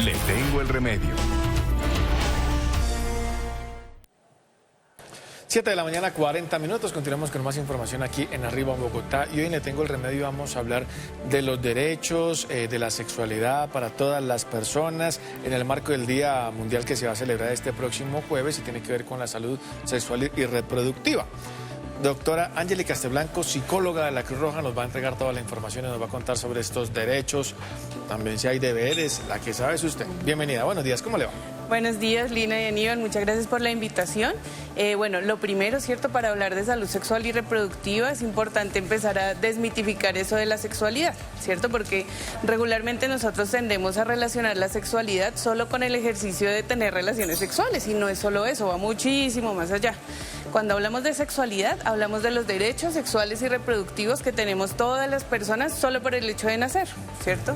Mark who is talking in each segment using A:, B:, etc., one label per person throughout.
A: Le tengo el remedio.
B: 7 de la mañana, 40 minutos. Continuamos con más información aquí en Arriba Bogotá. Y hoy en Le Tengo el Remedio vamos a hablar de los derechos, de la sexualidad para todas las personas en el marco del Día Mundial que se va a celebrar este próximo jueves y tiene que ver con la salud sexual y reproductiva. Doctora Ángeli Casteblanco, psicóloga de la Cruz Roja, nos va a entregar toda la información y nos va a contar sobre estos derechos, también si hay deberes, la que sabe es usted. Bienvenida, buenos días, ¿cómo le va?
C: Buenos días, Lina y Aníbal, muchas gracias por la invitación. Bueno, lo primero, ¿cierto? Para hablar de salud sexual y reproductiva es importante empezar a desmitificar eso de la sexualidad, ¿cierto? Porque regularmente nosotros tendemos a relacionar la sexualidad solo con el ejercicio de tener relaciones sexuales y no es solo eso, va muchísimo más allá. Cuando hablamos de sexualidad, hablamos de los derechos sexuales y reproductivos que tenemos todas las personas solo por el hecho de nacer, ¿cierto?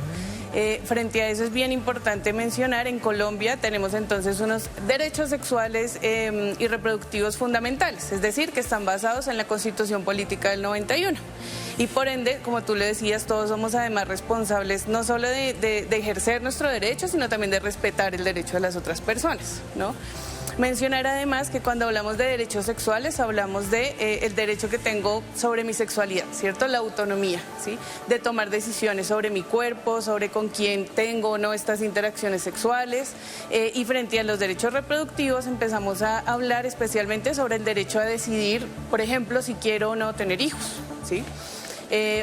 C: Frente a eso es bien importante mencionar, en Colombia tenemos entonces unos derechos sexuales y reproductivos fundamentales, es decir, que están basados en la Constitución Política del 91. Y por ende, como tú le decías, todos somos además responsables no solo de ejercer nuestro derecho, sino también de respetar el derecho de las otras personas, ¿no? Mencionar además que cuando hablamos de derechos sexuales hablamos de el derecho que tengo sobre mi sexualidad, ¿cierto? La autonomía, ¿sí? De tomar decisiones sobre mi cuerpo, sobre con quién tengo o no estas interacciones sexuales. Y frente a los derechos reproductivos empezamos a hablar especialmente sobre el derecho a decidir, por ejemplo, si quiero o no tener hijos, ¿sí?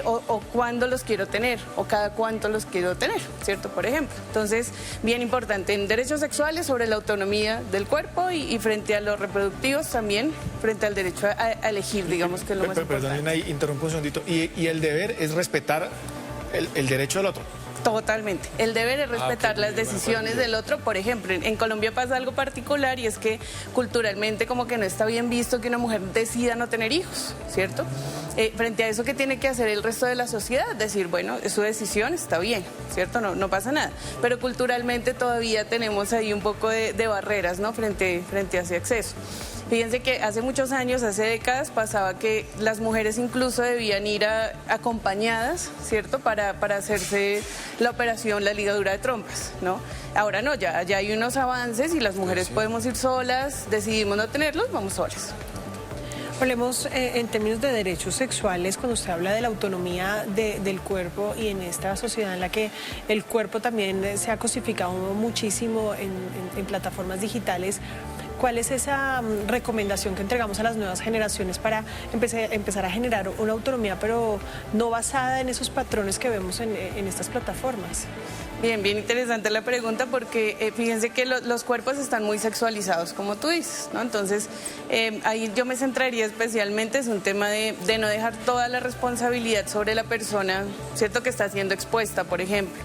C: O cuándo los quiero tener, o cada cuánto los quiero tener, ¿cierto? Por ejemplo. Entonces, bien importante, en derechos sexuales sobre la autonomía del cuerpo y frente a los reproductivos también, frente al derecho a elegir, digamos que es lo más importante.
B: Perdón, ahí interrumpo un segundito. Y el deber es respetar el derecho del otro.
C: Totalmente. El deber es respetar las decisiones del otro. Por ejemplo, en Colombia pasa algo particular y es que culturalmente como que no está bien visto que una mujer decida no tener hijos, ¿cierto? Frente a eso, ¿qué tiene que hacer el resto de la sociedad? Decir, bueno, es su decisión, está bien, ¿cierto? No pasa nada. Pero culturalmente todavía tenemos ahí un poco de barreras, ¿no? Frente a ese acceso. Fíjense que hace muchos años, hace décadas, pasaba que las mujeres incluso debían ir acompañadas, ¿cierto? Para hacerse la operación, la ligadura de trompas, ¿no? Ahora no, ya hay unos avances y las mujeres podemos ir solas, decidimos no tenerlos, vamos solas.
D: Hablemos en términos de derechos sexuales, cuando usted habla de la autonomía del cuerpo y en esta sociedad en la que el cuerpo también se ha cosificado muchísimo en plataformas digitales. ¿Cuál es esa recomendación que entregamos a las nuevas generaciones para empezar a generar una autonomía, pero no basada en esos patrones que vemos en estas plataformas?
C: Bien interesante la pregunta porque fíjense que los cuerpos están muy sexualizados, como tú dices, ¿no? Entonces, ahí yo me centraría especialmente, es un tema de no dejar toda la responsabilidad sobre la persona, ¿cierto?, que está siendo expuesta, por ejemplo.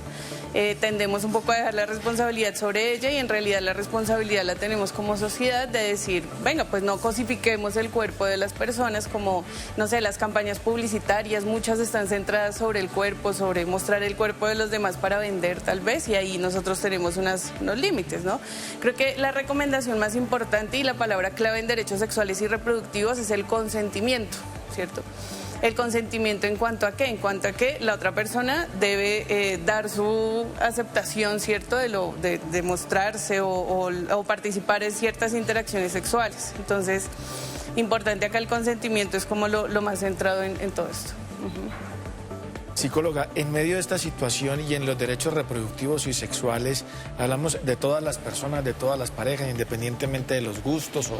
C: Tendemos un poco a dejar la responsabilidad sobre ella y en realidad la responsabilidad la tenemos como sociedad de decir, venga, pues no cosifiquemos el cuerpo de las personas como, no sé, las campañas publicitarias, muchas están centradas sobre el cuerpo, sobre mostrar el cuerpo de los demás para vender tal vez y ahí nosotros tenemos unos límites, ¿no? Creo que la recomendación más importante y la palabra clave en derechos sexuales y reproductivos es el consentimiento, ¿cierto? El consentimiento en cuanto a qué, la otra persona debe dar su aceptación, ¿cierto?, de mostrarse o participar en ciertas interacciones sexuales. Entonces, importante acá el consentimiento es como lo más centrado en todo esto.
B: Psicóloga, en medio de esta situación y en los derechos reproductivos y sexuales, hablamos de todas las personas, de todas las parejas, independientemente de los gustos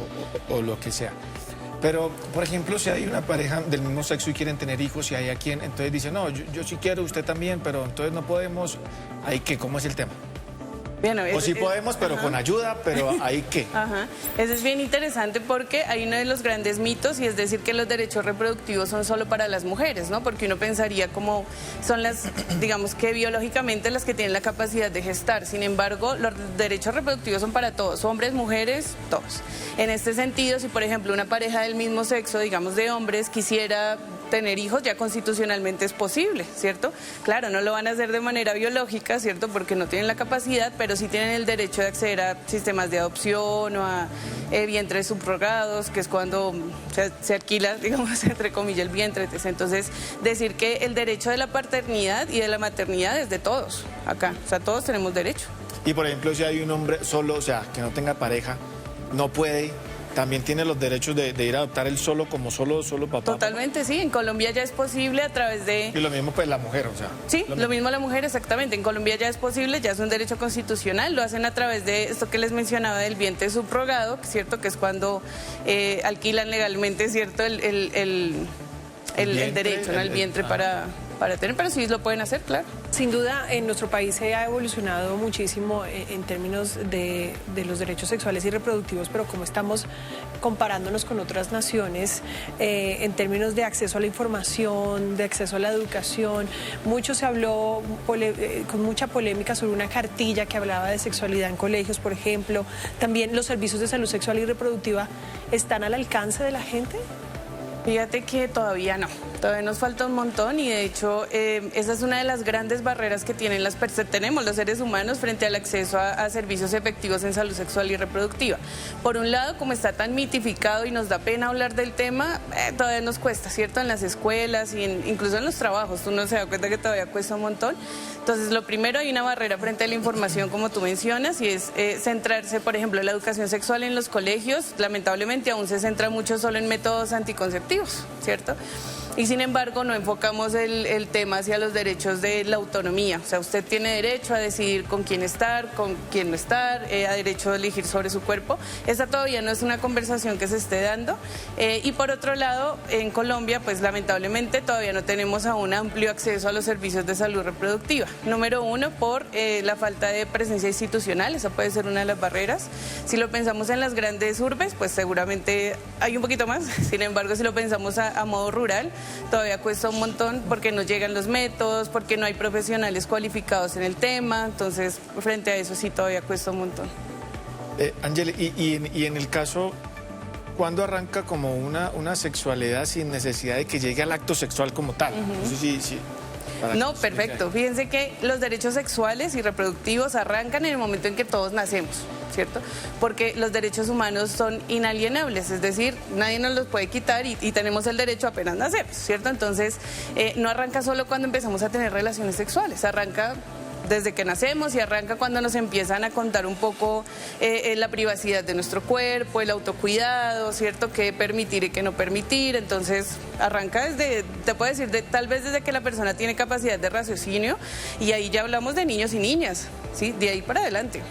B: o lo que sea. Pero, por ejemplo, si hay una pareja del mismo sexo y quieren tener hijos y hay a quien, entonces dice, no, yo sí quiero, usted también, pero entonces no podemos, ¿ahí qué? ¿Cómo es el tema?
C: Bueno,
B: o sí podemos, pero con ayuda, pero ¿ahí qué?
C: Eso es bien interesante porque hay uno de los grandes mitos y es decir que los derechos reproductivos son solo para las mujeres, ¿no? Porque uno pensaría como son las, digamos que biológicamente las que tienen la capacidad de gestar. Sin embargo, los derechos reproductivos son para todos, hombres, mujeres, todos. En este sentido, si por ejemplo una pareja del mismo sexo, digamos de hombres, quisiera tener hijos, ya constitucionalmente es posible, ¿cierto? Claro, no lo van a hacer de manera biológica, ¿cierto? Porque no tienen la capacidad, pero sí tienen el derecho de acceder a sistemas de adopción o a vientres subrogados, que es cuando se alquila, digamos, entre comillas, el vientre. Entonces, decir que el derecho de la paternidad y de la maternidad es de todos acá, o sea, todos tenemos derecho.
B: Y por ejemplo, si hay un hombre solo, o sea, que no tenga pareja, no puede, también tiene los derechos de ir a adoptar él solo como solo papá.
C: Totalmente, sí. En Colombia ya es posible a través de...
B: Y lo mismo pues la mujer, o sea.
C: Sí, lo mismo la mujer, exactamente. En Colombia ya es posible, ya es un derecho constitucional. Lo hacen a través de esto que les mencionaba del vientre subrogado, ¿cierto? Que es cuando alquilan legalmente, ¿cierto? El derecho, ¿no? El vientre para tener, pero sí lo pueden hacer, claro.
D: Sin duda, en nuestro país se ha evolucionado muchísimo en términos de los derechos sexuales y reproductivos, pero como estamos comparándonos con otras naciones, en términos de acceso a la información, de acceso a la educación, mucho se habló con mucha polémica sobre una cartilla que hablaba de sexualidad en colegios, por ejemplo. También los servicios de salud sexual y reproductiva están al alcance de la gente.
C: Fíjate que todavía no, todavía nos falta un montón y de hecho esa es una de las grandes barreras que tenemos los seres humanos frente al acceso a servicios efectivos en salud sexual y reproductiva. Por un lado, como está tan mitificado y nos da pena hablar del tema, todavía nos cuesta, ¿cierto? En las escuelas y incluso en los trabajos, uno se da cuenta que todavía cuesta un montón. Entonces, lo primero, hay una barrera frente a la información, como tú mencionas, y es centrarse, por ejemplo, en la educación sexual en los colegios. Lamentablemente aún se centra mucho solo en métodos anticonceptivos, ¿cierto? Y sin embargo no enfocamos el tema hacia los derechos de la autonomía. O sea, usted tiene derecho a decidir con quién estar, con quién no estar, a derecho a elegir sobre su cuerpo. Esa todavía no es una conversación que se esté dando. Y por otro lado, en Colombia, pues lamentablemente todavía no tenemos aún amplio acceso a los servicios de salud reproductiva. Número uno, por la falta de presencia institucional, esa puede ser una de las barreras. Si lo pensamos en las grandes urbes, pues seguramente hay un poquito más. Sin embargo, si lo pensamos a modo rural, todavía cuesta un montón porque no llegan los métodos, porque no hay profesionales cualificados en el tema. Entonces, frente a eso sí todavía cuesta un montón.
B: Ángel, y en el caso, ¿cuándo arranca como una sexualidad sin necesidad de que llegue al acto sexual como tal? Sí.
C: No, perfecto. Fíjense que los derechos sexuales y reproductivos arrancan en el momento en que todos nacemos, ¿cierto? Porque los derechos humanos son inalienables, es decir, nadie nos los puede quitar y tenemos el derecho apenas nacemos, ¿cierto? Entonces, no arranca solo cuando empezamos a tener relaciones sexuales, arranca desde que nacemos y arranca cuando nos empiezan a contar un poco la privacidad de nuestro cuerpo, el autocuidado, ¿cierto? Qué permitir y qué no permitir. Entonces arranca desde, te puedo decir, tal vez desde que la persona tiene capacidad de raciocinio y ahí ya hablamos de niños y niñas, ¿sí? De ahí para adelante.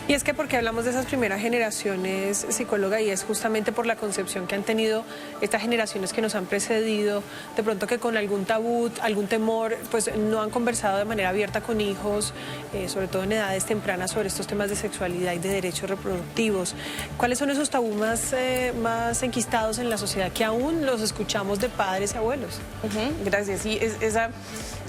D: Y es que porque hablamos de esas primeras generaciones, psicóloga, y es justamente por la concepción que han tenido estas generaciones que nos han precedido, de pronto que con algún tabú, algún temor, pues no han conversado de manera abierta con hijos, sobre todo en edades tempranas, sobre estos temas de sexualidad y de derechos reproductivos. ¿Cuáles son esos tabús más enquistados en la sociedad que aún los escuchamos de padres y abuelos?
C: Gracias, sí, esa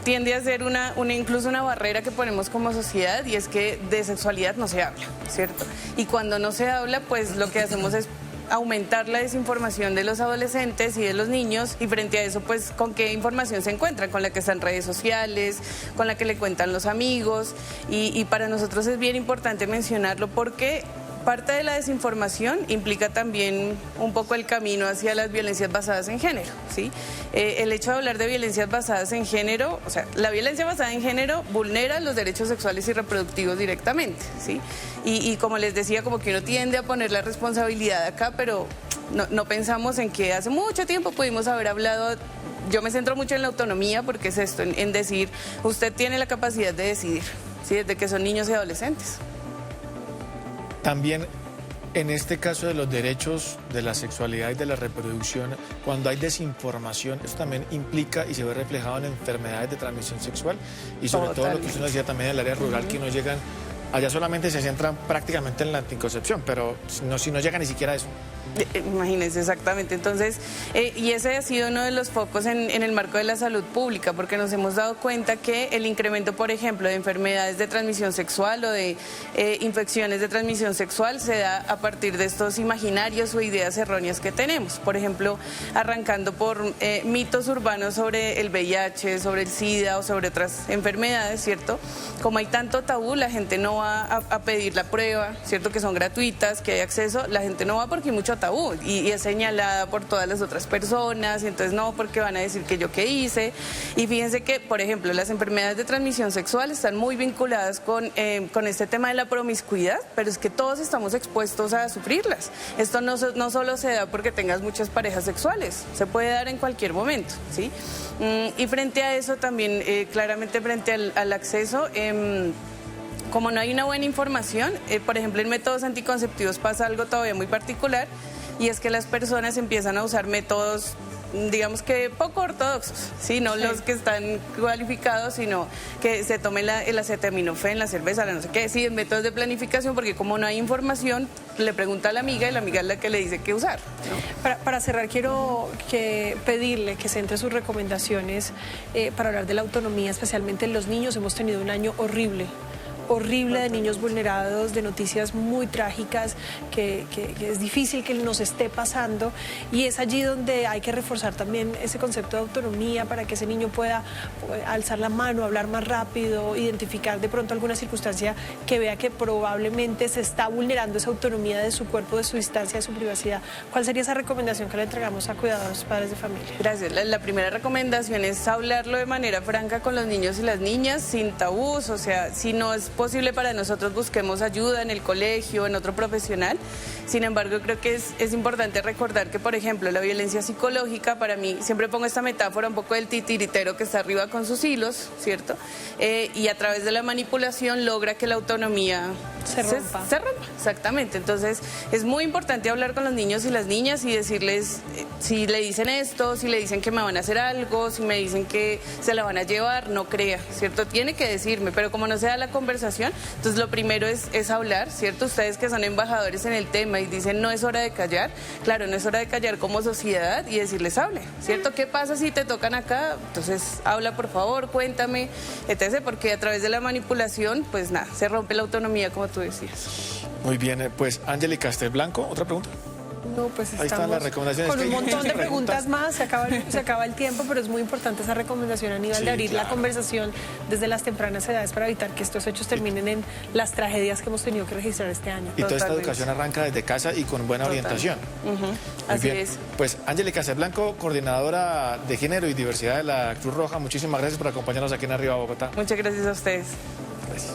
C: tiende a ser incluso una barrera que ponemos como sociedad, y es que de sexualidad no se habla, ¿cierto? Y cuando no se habla, pues lo que hacemos es aumentar la desinformación de los adolescentes y de los niños, y frente a eso, pues, ¿con qué información se encuentran? Con la que están en redes sociales, con la que le cuentan los amigos, y para nosotros es bien importante mencionarlo porque parte de la desinformación implica también un poco el camino hacia las violencias basadas en género, ¿sí? El hecho de hablar de violencias basadas en género, o sea, la violencia basada en género vulnera los derechos sexuales y reproductivos directamente, ¿sí? Y como les decía, como que uno tiende a poner la responsabilidad acá, pero no pensamos en que hace mucho tiempo pudimos haber hablado. Yo me centro mucho en la autonomía porque es esto, en decir, usted tiene la capacidad de decidir, ¿sí? Desde que son niños y adolescentes.
B: También en este caso de los derechos de la sexualidad y de la reproducción, cuando hay desinformación, eso también implica y se ve reflejado en enfermedades de transmisión sexual y sobre todo lo que usted nos decía también en el área rural, que no llegan, allá solamente se centran prácticamente en la anticoncepción, pero si no llega ni siquiera a eso.
C: Imagínense, exactamente. Entonces, y ese ha sido uno de los focos en el marco de la salud pública, porque nos hemos dado cuenta que el incremento, por ejemplo, de enfermedades de transmisión sexual o de infecciones de transmisión sexual se da a partir de estos imaginarios o ideas erróneas que tenemos. Por ejemplo, arrancando por mitos urbanos sobre el VIH, sobre el SIDA o sobre otras enfermedades, ¿cierto? Como hay tanto tabú, la gente no va a pedir la prueba, ¿cierto? Que son gratuitas, que hay acceso, la gente no va porque hay mucho tabú y es señalada por todas las otras personas, y entonces no, porque van a decir que yo qué hice. Y fíjense que, por ejemplo, las enfermedades de transmisión sexual están muy vinculadas con este tema de la promiscuidad, pero es que todos estamos expuestos a sufrirlas. Esto no solo se da porque tengas muchas parejas sexuales, se puede dar en cualquier momento, ¿sí? Y frente a eso también, claramente frente al acceso, como no hay una buena información, por ejemplo, en métodos anticonceptivos pasa algo todavía muy particular, y es que las personas empiezan a usar métodos, digamos que poco ortodoxos, ¿sí? No los que están cualificados, sino que se tome el acetaminofén, la cerveza, la no sé qué, sí, en métodos de planificación, porque como no hay información, le pregunta a la amiga y la amiga es la que le dice qué usar, ¿no?
D: Para cerrar, quiero pedirle que centre sus recomendaciones para hablar de la autonomía, especialmente en los niños. Hemos tenido un año horrible de niños vulnerados, de noticias muy trágicas que es difícil que nos esté pasando, y es allí donde hay que reforzar también ese concepto de autonomía para que ese niño pueda alzar la mano, hablar más rápido, identificar de pronto alguna circunstancia que vea que probablemente se está vulnerando esa autonomía de su cuerpo, de su distancia, de su privacidad. ¿Cuál sería esa recomendación que le entregamos a cuidados padres de familia?
C: Gracias. La primera recomendación es hablarlo de manera franca con los niños y las niñas, sin tabús. O sea, si no es posible para nosotros, busquemos ayuda en el colegio, en otro profesional. Sin embargo, creo que es importante recordar que, por ejemplo, la violencia psicológica, para mí, siempre pongo esta metáfora un poco del titiritero que está arriba con sus hilos, ¿cierto? Y a través de la manipulación logra que la autonomía
D: se rompa.
C: Se rompa, exactamente. Entonces, es muy importante hablar con los niños y las niñas y decirles, si le dicen esto, si le dicen que me van a hacer algo, si me dicen que se la van a llevar, no crea, ¿cierto? Tiene que decirme, pero como no se da la conversación, entonces lo primero es hablar, ¿cierto? Ustedes que son embajadores en el tema y dicen no es hora de callar, claro, no es hora de callar como sociedad y decirles hable, ¿cierto? ¿Qué pasa si te tocan acá? Entonces habla, por favor, cuéntame, etc., porque a través de la manipulación, pues nada, se rompe la autonomía, como tú decías.
B: Muy bien, pues Angélica Castelblanco, ¿otra pregunta?
D: No, pues
B: Ahí están las recomendaciones.
D: con un montón de preguntas más, se acaba el tiempo, pero es muy importante esa recomendación a nivel de abrir la conversación desde las tempranas edades para evitar que estos hechos terminen en las tragedias que hemos tenido que registrar este año.
B: Y toda esta educación arranca desde casa y con buena orientación.
C: Así es.
B: Pues Angélica Castelblanco, coordinadora de género y diversidad de la Cruz Roja, muchísimas gracias por acompañarnos aquí en Arriba Bogotá.
C: Muchas gracias a ustedes.
B: Gracias.